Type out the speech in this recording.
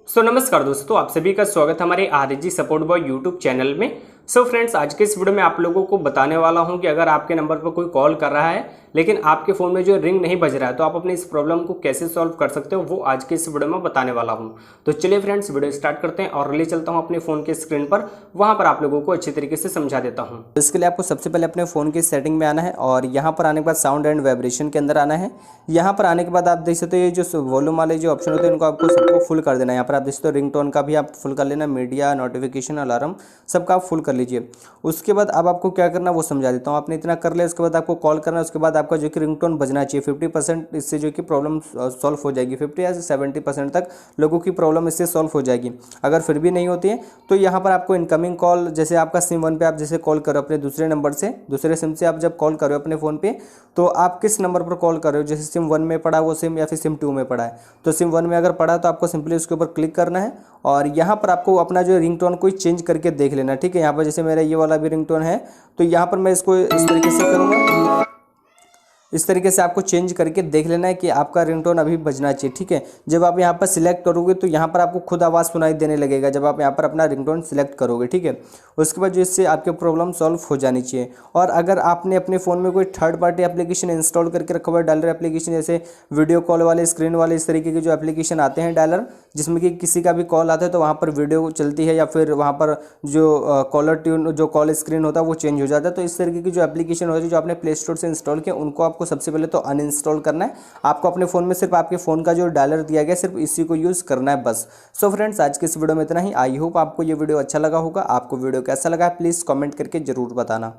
नमस्कार दोस्तों, आप सभी का स्वागत है हमारे RG support boy YouTube channel में। फ्रेंड्स, आज के इस वीडियो में आप लोगों को बताने वाला हूं कि अगर आपके नंबर पर कोई कॉल कर रहा है लेकिन आपके फ़ोन में जो रिंग नहीं बज रहा है तो आप अपने इस प्रॉब्लम को कैसे सॉल्व कर सकते हो, वो आज के इस वीडियो में बताने वाला हूं। तो चलिए फ्रेंड्स, वीडियो स्टार्ट करते हैं और ले चलता हूं अपने फ़ोन के स्क्रीन पर, वहां पर आप लोगों को अच्छी तरीके से समझा देता हूँ। इसके लिए आपको सबसे पहले अपने फ़ोन की सेटिंग में आना है और यहाँ पर आने के बाद साउंड एंड वाइब्रेशन के अंदर आना है। यहाँ पर आने के बाद आप देख सकते हो ये जो वॉल्यूम वाले जो ऑप्शन होते हैं इनको आपको सबको फुल कर देना है। यहाँ पर आप देख सकते हो रिंगटोन का भी आप फुल कर लेना, मीडिया, नोटिफिकेशन, अलार्म सबका आप फुल कर लीजिए। उसके बाद अब आपको क्या करना है वो समझा देता हूँ। आपने इतना कर लिया, उसके बाद आपको कॉल करना है। उसके बाद आपका जो कि रिंगटोन बजना चाहिए 50%, इससे जो कि प्रॉब्लम सॉल्व हो जाएगी। 50 या 70% तक लोगों की प्रॉब्लम इससे सॉल्व हो जाएगी। अगर फिर भी नहीं होती है तो यहाँ पर आपको इनकमिंग कॉल, जैसे आपका सिम 1 पे आप जैसे कॉल करो अपने दूसरे नंबर से, दूसरे सिम से आप जब कॉल कर रहे हो अपने फ़ोन पे, तो आप किस नंबर पर कॉल कर रहे हो, जैसे सिम 1 में पड़ा वो सिम या फिर सिम 2 में पड़ा है, तो सिम 1 में अगर पड़ा है तो आपको सिंपली उसके ऊपर क्लिक करना है और यहाँ पर आपको अपना जो रिंगटोन कोई चेंज करके देख लेना। ठीक है, यहाँ पर जैसे मेरा ये वाला भी रिंगटोन है तो यहाँ पर मैं इसको इस तरीके से करूँगा। इस तरीके से आपको चेंज करके देख लेना है कि आपका रिंगटोन अभी बजना चाहिए। ठीक है, जब आप यहाँ पर सिलेक्ट करोगे तो यहाँ पर आपको खुद आवाज़ सुनाई देने लगेगा जब आप यहाँ पर अपना रिंगटोन सिलेक्ट करोगे। ठीक है, उसके बाद जो इससे आपके प्रॉब्लम सॉल्व हो जानी चाहिए। और अगर आपने अपने फ़ोन में कोई थर्ड पार्टी एप्लीकेशन इंस्टॉल करके रखा हुआ है, डायलर एप्लीकेशन, जैसे वीडियो कॉल वाले, स्क्रीन वाले, इस तरीके के जो एप्लीकेशन आते हैं डायलर, जिसमें कि किसी का भी कॉल आता है तो वहाँ पर वीडियो चलती है या फिर वहाँ पर जो कॉलर ट्यून, जो कॉल स्क्रीन होता है वो चेंज हो जाता है। तो इस तरीके की जो एप्लीकेशन होती है जो आपने प्ले स्टोर से इंस्टॉल किया, उनको आपको सबसे पहले तो अनइंस्टॉल करना है। आपको अपने फ़ोन में सिर्फ आपके फ़ोन का जो डायलर दिया गया सिर्फ इसी को यूज़ करना है बस। फ्रेंड्स, आज के इस वीडियो में इतना ही। आई होप आपको ये वीडियो अच्छा लगा होगा। आपको वीडियो कैसा लगा प्लीज़ कमेंट करके ज़रूर बताना।